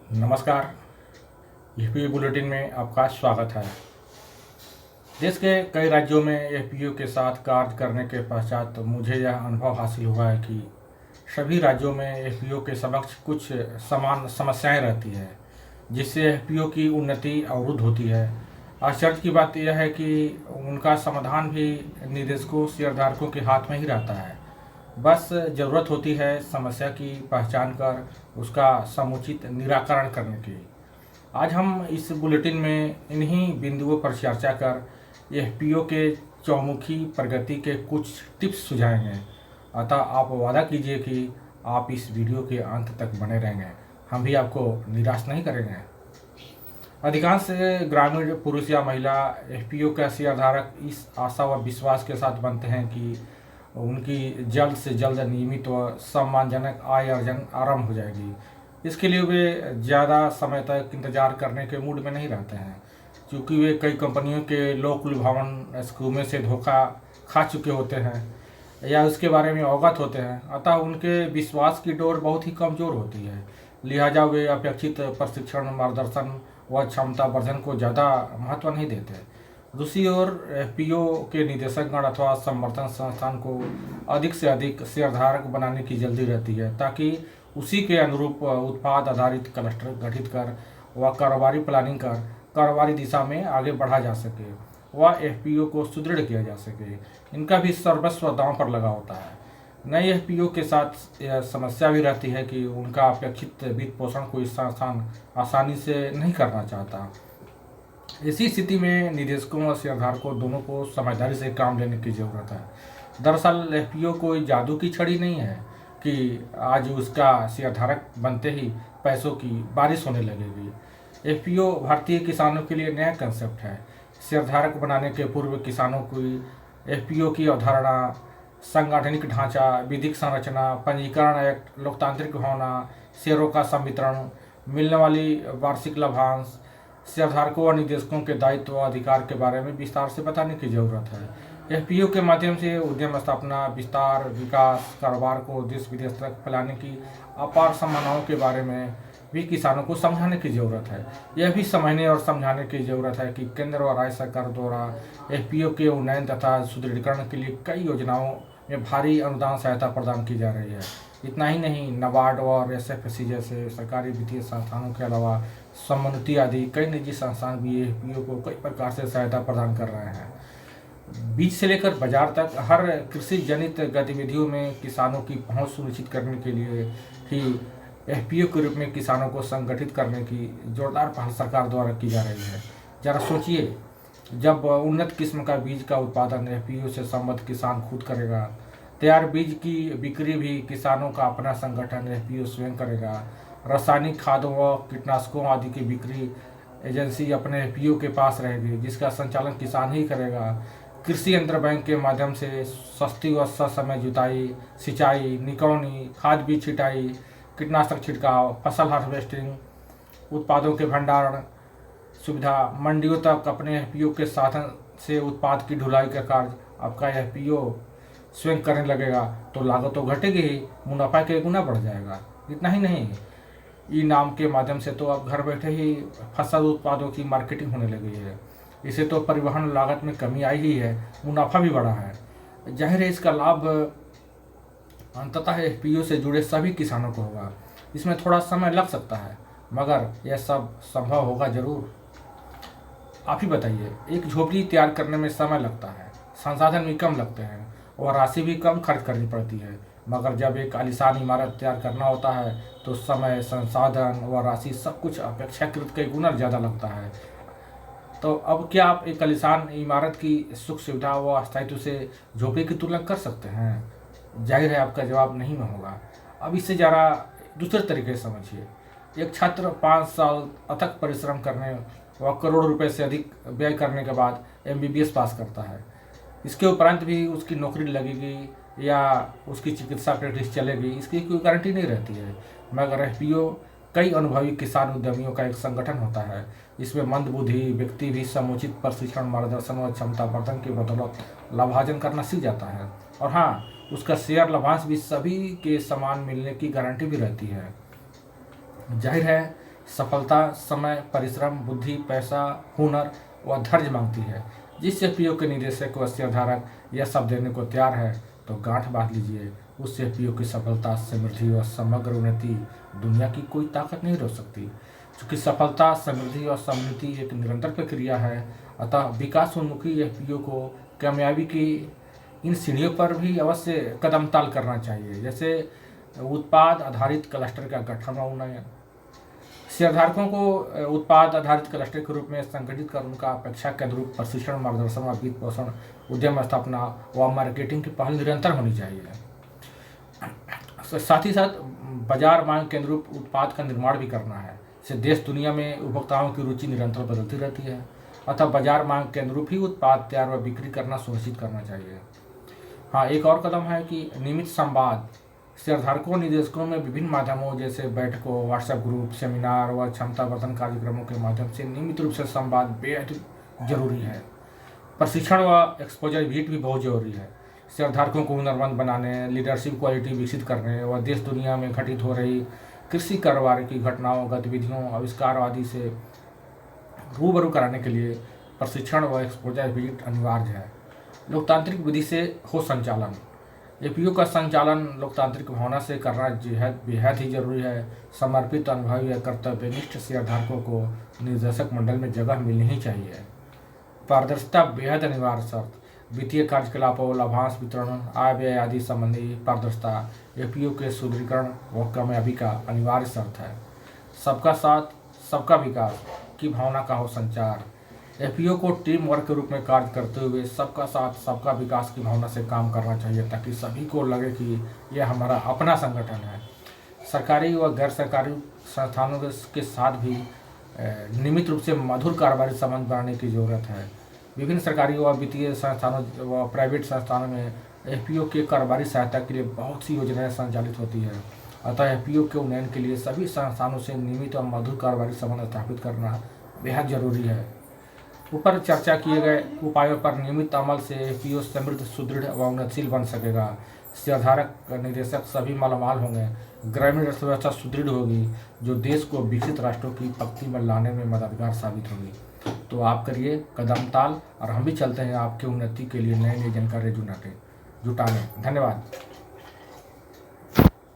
नमस्कार। FPO bulletin में आपका स्वागत है। देश के कई राज्यों में एफपीओ के साथ कार्य करने के पश्चात मुझे यह अनुभव हासिल हुआ है कि सभी राज्यों में एफपीओ के समक्ष कुछ समान समस्याएं रहती है, जिससे एफपीओ की उन्नति अवरुद्ध होती है। आश्चर्य की बात यह है कि उनका समाधान भी निदेशकों शेयरधारकों के हाथ में ही रहता है। बस ज़रूरत होती है समस्या की पहचान कर उसका समुचित निराकरण करने की। आज हम इस बुलेटिन में इन्हीं बिंदुओं पर चर्चा कर एफपीओ के चौमुखी प्रगति के कुछ टिप्स सुझाएंगे। अतः आप वादा कीजिए कि आप इस वीडियो के अंत तक बने रहेंगे। हम भी आपको निराश नहीं करेंगे। अधिकांश ग्रामीण पुरुष या महिला एफपीओ का शेयरधारक इस आशा व विश्वास के साथ बनते हैं कि उनकी जल्द से जल्द नियमित व सम्मानजनक आय अर्जन आरंभ हो जाएगी। इसके लिए वे ज़्यादा समय तक इंतजार करने के मूड में नहीं रहते हैं, क्योंकि वे कई कंपनियों के लोक लुभावन स्कीमों से धोखा खा चुके होते हैं या उसके बारे में अवगत होते हैं। अतः उनके विश्वास की डोर बहुत ही कमज़ोर होती है। लिहाजा वे अपेक्षित प्रशिक्षण, मार्गदर्शन व क्षमता वर्धन को ज़्यादा महत्व नहीं देते। दूसरी ओर एफपीओ के निदेशकगण अथवा समर्थन संस्थान को अधिक से अधिक शेयरधारक बनाने की जल्दी रहती है, ताकि उसी के अनुरूप उत्पाद आधारित क्लस्टर गठित कर व कारोबारी प्लानिंग कर कारोबारी दिशा में आगे बढ़ा जा सके व एफपीओ को सुदृढ़ किया जा सके। इनका भी सर्वस्व दांव पर लगा होता है। नए एफपीओ के साथ यह समस्या भी रहती है कि उनका अपेक्षित वित्त पोषण कोई संस्थान आसानी से नहीं करना चाहता। इसी स्थिति में निदेशकों और शेयरधारकों दोनों को समझदारी से काम लेने की जरूरत है। दरअसल एफपीओ कोई जादू की छड़ी नहीं है कि आज उसका शेयरधारक बनते ही पैसों की बारिश होने लगेगी। एफपीओ भारतीय किसानों के लिए नया कंसेप्ट है। शेयरधारक बनाने के पूर्व किसानों की एफपीओ की अवधारणा, सांगठनिक ढांचा, विधिक संरचना, पंजीकरण एक्ट, लोकतांत्रिक भावना, शेयरों का संवितरण, मिलने वाली वार्षिक लाभांश, शेयरधारकों और निदेशकों के दायित्व और अधिकार के बारे में विस्तार से बताने की जरूरत है। एफपीओ के माध्यम से उद्यम स्थापना, विस्तार, विकास, कारोबार को देश विदेश तक फैलाने की अपार संभावनाओं के बारे में भी किसानों को समझाने की जरूरत है। यह भी समझने और समझाने की जरूरत है कि केंद्र और राज्य सरकार द्वारा एफपीओ के उन्नयन तथा सुदृढ़ीकरण के लिए कई योजनाओं में भारी अनुदान सहायता प्रदान की जा रही है। इतना ही नहीं, नाबार्ड और एसएफसी जैसे सरकारी वित्तीय संस्थानों के अलावा समोन्नति आदि कई निजी संस्थान भी एफपीओ को कई प्रकार से सहायता प्रदान कर रहे हैं। बीज से लेकर बाजार तक हर कृषि जनित गतिविधियों में किसानों की पहुंच सुनिश्चित करने के लिए ही एफपीओ के रूप में किसानों को संगठित करने की जोरदार पहल सरकार द्वारा की जा रही है। जरा सोचिए, जब उन्नत किस्म का बीज का उत्पादन एफपीओ से संबद्ध किसान खुद करेगा, तैयार बीज की बिक्री भी किसानों का अपना संगठन एफपीओ स्वयं करेगा, रासायनिक खादों व कीटनाशकों आदि की बिक्री एजेंसी अपने एफपीओ के पास रहेगी, जिसका संचालन किसान ही करेगा। कृषि यंत्र बैंक के माध्यम से सस्ती व ससमय जुताई, सिंचाई, निकौनी, खाद बीज छिटाई, कीटनाशक छिड़काव, फसल हार्वेस्टिंग, उत्पादों के भंडारण सुविधा, मंडियों तक अपने एफपीओ के साधन से उत्पाद की ढुलाई का कार्य आपका एफपीओ स्वयं करने लगेगा, तो लागत तो घटेगी ही, मुनाफा के गुना बढ़ जाएगा। इतना ही नहीं, ई नाम के माध्यम से तो अब घर बैठे ही फसल उत्पादों की मार्केटिंग होने लगी है। इससे तो परिवहन लागत में कमी आई ही है, मुनाफा भी बढ़ा है। जाहिर है इसका लाभ अंततः एफपीओ से जुड़े सभी किसानों को होगा। इसमें थोड़ा समय लग सकता है, मगर यह सब संभव होगा जरूर। आप ही बताइए, एक झोपड़ी तैयार करने में समय लगता है, संसाधन भी कम लगते हैं और राशि भी कम खर्च करनी पड़ती है, मगर जब एक आलीशान इमारत तैयार करना होता है तो समय, संसाधन व राशि सब कुछ अपेक्षाकृत कई गुना ज़्यादा लगता है। तो अब क्या आप एक आलीशान इमारत की सुख सुविधा व स्थायित्व से झोपड़ी की तुलना कर सकते हैं? जाहिर है आपका जवाब नहीं में होगा। अब इससे ज़रा दूसरे तरीके से समझिए। एक छात्र 5 साल अथक परिश्रम करने व करोड़ों रुपए से अधिक व्यय करने के बाद एमबीबीएस पास करता है। इसके उपरांत भी उसकी नौकरी लगेगी या उसकी चिकित्सा प्रैक्टिस चलेगी, इसकी कोई गारंटी नहीं रहती है। मगर एफपीओ कई अनुभवी किसान उद्यमियों का एक संगठन होता है। इसमें मंदबुद्धि व्यक्ति भी समुचित प्रशिक्षण, मार्गदर्शन और क्षमता वर्धन की बदौलत लाभार्जन करना सीख जाता है। और हाँ, उसका शेयर लाभांश भी सभी के समान मिलने की गारंटी भी रहती है। जाहिर है सफलता समय, परिश्रम, बुद्धि, पैसा, हुनर व धैर्य मांगती है। जिस एफपीओ के निदेशक व शेयरधारक यह सब देने को तैयार है तो गांठ बांध लीजिए। उस एफपीओ की सफलता, समृद्धि और समग्र उन्नति दुनिया की कोई ताकत नहीं रोक सकती। चूँकि सफलता, समृद्धि और समृद्धि एक निरंतर प्रक्रिया है, अतः विकास उन्मुखी एफपीओ को कामयाबी की इन सीढ़ियों पर भी अवश्य कदम ताल करना चाहिए, जैसे उत्पाद आधारित क्लस्टर का गठन और उन्नयन। शेयरधारकों को उत्पाद आधारित क्लस्टर के रूप में संगठित कर उनका अपेक्षा के अनुरूप प्रशिक्षण, मार्गदर्शन व वित्त पोषण, उद्यम स्थापना व मार्केटिंग की पहल निरंतर होनी चाहिए। साथ ही साथ बाजार मांग के अनुरूप उत्पाद का निर्माण भी करना है। इससे देश दुनिया में उपभोक्ताओं की रुचि निरंतर बदलती रहती है, अतः बाजार मांग के अनुरूप ही उत्पाद तैयार व बिक्री करना सुनिश्चित करना चाहिए। हाँ, एक और कदम है कि नियमित संवाद। शेयरधारकों निदेशकों में विभिन्न माध्यमों जैसे बैठकों, व्हाट्सएप ग्रुप, सेमिनार व क्षमता वर्धन कार्यक्रमों के माध्यम से नियमित रूप से संवाद बेहद जरूरी है। प्रशिक्षण व एक्सपोजर विजिट भी बहुत जरूरी है। शेयरधारकों को हुनरमंद बनाने, लीडरशिप क्वालिटी विकसित करने व देश दुनिया में घटित हो रही कृषि कारोबार की घटनाओं, गतिविधियों, आविष्कार आदि से रूबरू कराने के लिए प्रशिक्षण व एक्सपोजर विजिट अनिवार्य है। लोकतांत्रिक विधि से हो संचालन। एफपीओ का संचालन लोकतांत्रिक भावना से करना बेहद ही जरूरी है। समर्पित, अनुभवी या कर्तव्यनिष्ठ शेयरधारकों को निर्देशक मंडल में जगह मिलनी ही चाहिए। पारदर्शिता बेहद अनिवार्य शर्त। वित्तीय कार्यकलापों, लाभांश वितरण, आय व्यय आदि संबंधी पारदर्शिता एफपीओ के सुदृढ़ीकरण व कामयाबी का अनिवार्य शर्त है। सबका साथ सबका विकास की भावना का हो संचार। एफपीओ को टीम वर्क के रूप में कार्य करते हुए सबका साथ सबका विकास की भावना से काम करना चाहिए, ताकि सभी को लगे कि यह हमारा अपना संगठन है। सरकारी व गैर सरकारी संस्थानों के साथ भी नियमित रूप से मधुर कारोबारी संबंध बनाने की जरूरत है। विभिन्न सरकारी व वित्तीय संस्थानों व प्राइवेट संस्थानों में एफपीओ के कारोबारी सहायता के लिए बहुत सी योजनाएं संचालित होती है, अतः एफपीओ के उन्नयन के लिए सभी संस्थानों से नियमित और मधुर कारोबारी संबंध स्थापित करना बेहद जरूरी है। ऊपर चर्चा किए गए उपायों पर नियमित अमल से एफपीओ समृद्ध, सुदृढ़ व उन्नतशील बन सकेगा। शेयरधारक निदेशक सभी मालामाल होंगे, ग्रामीण अर्थव्यवस्था सुदृढ़ होगी, जो देश को विकसित राष्ट्रों की पंक्ति में लाने में मददगार साबित होगी। तो आप करिए कदम ताल और हम भी चलते हैं आपके उन्नति के लिए नई नई जानकारी जुटाने। धन्यवाद।